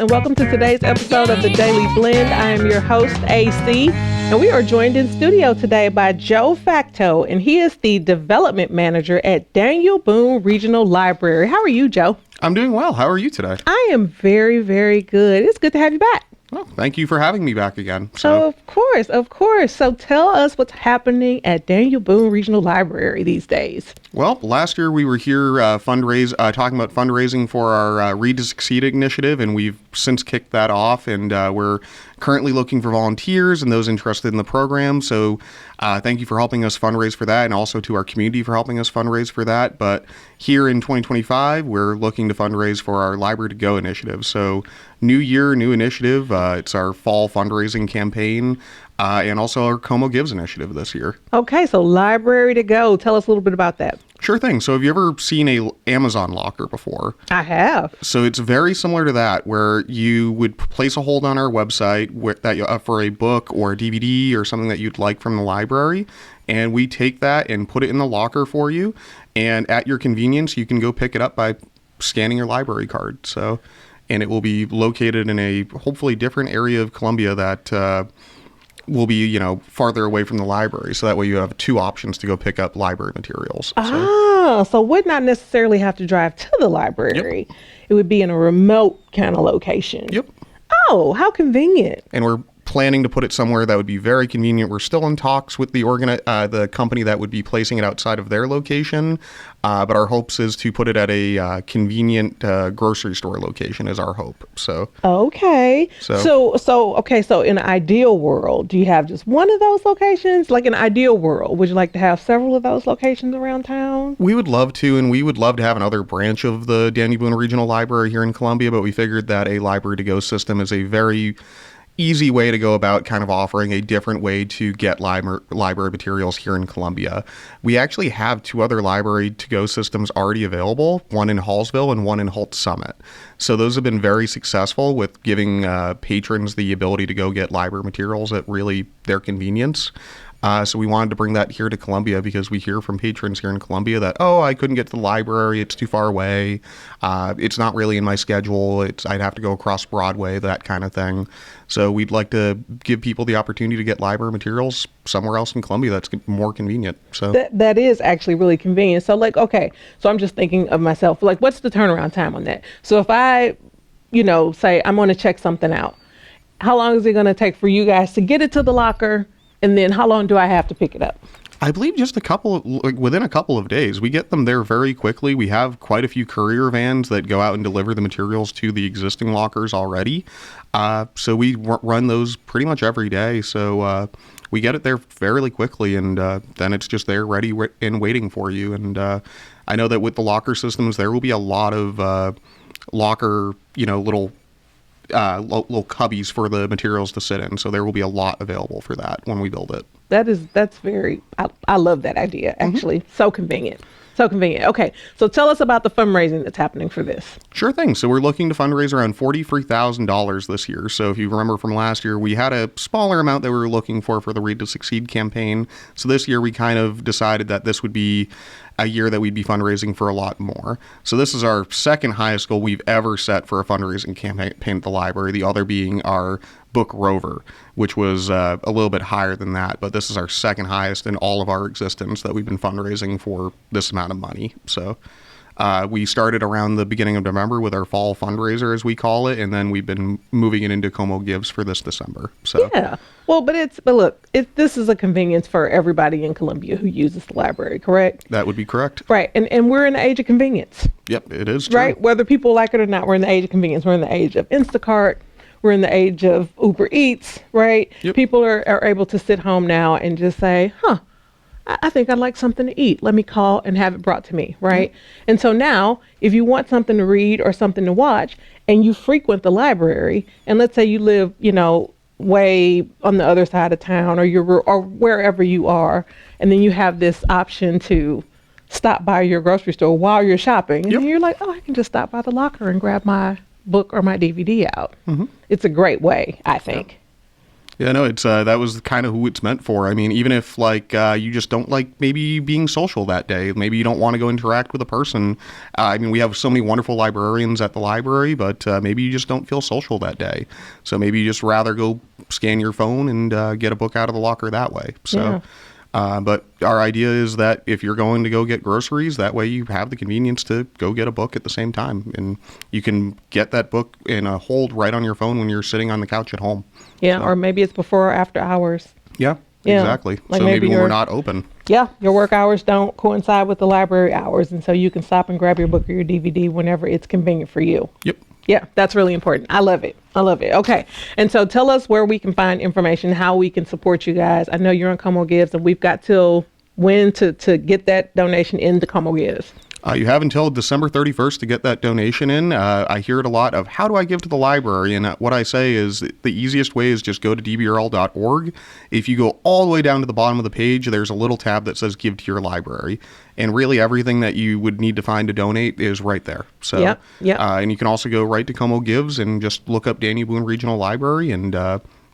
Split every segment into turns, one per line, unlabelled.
and welcome to today's episode of The Daily Blend. I am your host, AC, and we are joined in studio today by Joe Facteau, and he is the development manager at Daniel Boone Regional Library. How are you, Joe?
I'm doing well. How are you today?
I am very, very good. It's good to have you back.
Well, thank you for having me back again.
Of course. So tell us what's happening at Daniel Boone Regional Library these days.
Well, last year we were here talking about fundraising for our Read to Succeed initiative, and we've since kicked that off, and we're currently looking for volunteers and those interested in the program. So thank you for helping us fundraise for that, and also to our community for helping us fundraise for that. But here in 2025, we're looking to fundraise for our Library to Go initiative. So new year, new initiative. It's our fall fundraising campaign. And also our Como Gives initiative this year. Okay, so Library to Go. Tell us a little bit about that. Sure thing. So have you ever seen a Amazon locker before?
I have.
So it's very similar to that, where you would place a hold on our website for a book or a DVD or something that you'd like from the library. And we take that and put it in the locker for you. And at your convenience, you can go pick it up by scanning your library card. And it will be located in a hopefully different area of Columbia that will be, farther away from the library. So that way you have two options to go pick up library materials.
So would not necessarily have to drive to the library. Yep. It would be in a remote kind of location.
Yep.
Oh, how convenient.
And we're planning to put it somewhere that would be very convenient. We're still in talks with the company that would be placing it outside of their location. But our hopes is to put it at a convenient grocery store location is our hope.
Okay. So in an ideal world, do you have just one of those locations? Like in an ideal world, would you like to have several of those locations around town?
We would love to, and we would love to have another branch of the Daniel Boone Regional Library here in Columbia, but we figured that a Library to Go system is a very easy way to go about kind of offering a different way to get library materials here in Columbia. We actually have two other Library to Go systems already available, one in Hallsville and one in Holt Summit. So those have been very successful with giving patrons the ability to go get library materials at really their convenience. So we wanted to bring that here to Columbia because we hear from patrons here in Columbia that, I couldn't get to the library. It's too far away. It's not really in my schedule. I'd have to go across Broadway, that kind of thing. So we'd like to give people the opportunity to get library materials somewhere else in Columbia that's more convenient. So
that is actually really convenient. So so I'm just thinking of myself, what's the turnaround time on that? So if I, say I'm going to check something out, how long is it going to take for you guys to get it to the locker? And then how long do I have to pick it up?
I believe just within a couple of days. We get them there very quickly. We have quite a few courier vans that go out and deliver the materials to the existing lockers already. So we run those pretty much every day. So we get it there fairly quickly, and then it's just there ready and waiting for you. And I know that with the locker systems, there will be a lot of locker, little cubbies for the materials to sit in. So there will be a lot available for that when we build it.
That's very, I love that idea, actually. Mm-hmm. So convenient. Okay, so tell us about the fundraising that's happening for this.
Sure thing. So we're looking to fundraise around $43,000 this year. So if you remember from last year, we had a smaller amount that we were looking for the Read to Succeed campaign. So this year we kind of decided that this would be a year that we'd be fundraising for a lot more. So this is our second highest goal we've ever set for a fundraising campaign at the library, the other being our book Rover, which was a little bit higher than that, but this is our second highest in all of our existence that we've been fundraising for this amount of money. So we started around the beginning of November with our fall fundraiser, as we call it, and then we've been moving it into Como Gives for this December. So
yeah, well, but look, this is a convenience for everybody in Columbia who uses the library, correct?
That would be correct.
Right, and we're in the age of convenience.
Yep, it is true.
Right, whether people like it or not, we're in the age of convenience. We're in the age of Instacart. We're in the age of Uber Eats, right? Yep. People are able to sit home now and just say, I think I'd like something to eat. Let me call and have it brought to me, right? Mm-hmm. And so now, if you want something to read or something to watch, and you frequent the library, and let's say you live, way on the other side of town, or wherever you are, and then you have this option to stop by your grocery store while you're shopping, and then you're like, I can just stop by the locker and grab my book or my DVD out. Mm-hmm. It's a great way, I think.
Yeah, no, it's that was kind of who it's meant for. I mean, even if like you just don't like maybe being social that day, maybe you don't want to go interact with a person. I mean, we have so many wonderful librarians at the library, but maybe you just don't feel social that day. So maybe you just rather go scan your phone and get a book out of the locker that way. So.
Yeah.
But our idea is that if you're going to go get groceries, that way you have the convenience to go get a book at the same time. And you can get that book in a hold right on your phone when you're sitting on the couch at home.
Yeah,
So,
or maybe it's before or after hours.
yeah,
Yeah,
exactly.
like
So maybe when
you're-
we're not open.
Yeah, your work hours don't coincide with the library hours, and so you can stop and grab your book or your DVD whenever it's convenient for you.
Yep.
Yeah, that's really important. I love it. I love it. Okay. And so tell us where we can find information, how we can support you guys. I know you're on Como Gives, and we've got till when to get that donation into Como Gives.
You have until December 31st to get that donation in. I hear it a lot of, how do I give to the library? And what I say is the easiest way is just go to dbrl.org. If you go all the way down to the bottom of the page, there's a little tab that says give to your library. And really everything that you would need to find to donate is right there. So,
Yep.
And you can also go right to Como Gives and just look up Daniel Boone Regional Library, and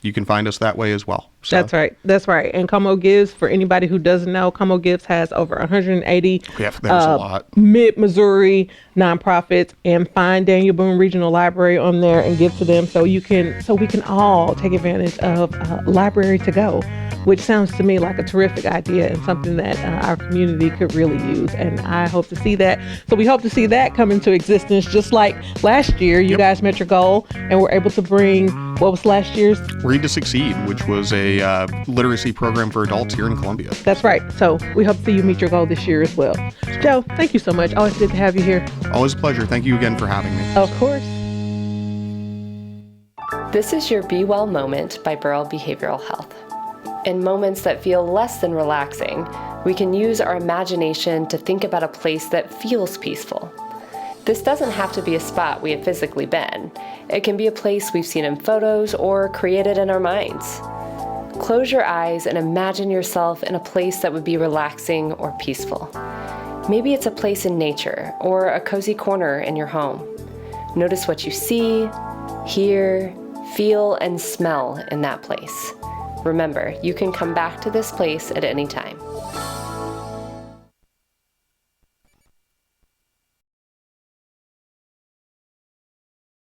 you can find us that way as well. So,
That's right. That's right. And Como Gives, for anybody who doesn't know, Como Gives has over 180
yeah, there's a lot.
mid-Missouri nonprofits, and find Daniel Boone Regional Library on there and give to them so we can all take advantage of Library to Go, which sounds to me like a terrific idea and something that our community could really use. And I hope to see that. So we hope to see that come into existence, just like last year, you guys met your goal and were able to bring, what was last year's?
Read to Succeed, which was a literacy program for adults here in Columbia.
That's right. So we hope to see you meet your goal this year as well. Joe, thank you so much. Always good to have you here.
Always a pleasure. Thank you again for having me.
Of course.
This is your Be Well moment by Burrell Behavioral Health. In moments that feel less than relaxing, we can use our imagination to think about a place that feels peaceful. This doesn't have to be a spot we have physically been. It can be a place we've seen in photos or created in our minds. Close your eyes and imagine yourself in a place that would be relaxing or peaceful. Maybe it's a place in nature or a cozy corner in your home. Notice what you see, hear, feel, and smell in that place. Remember, you can come back to this place at any time.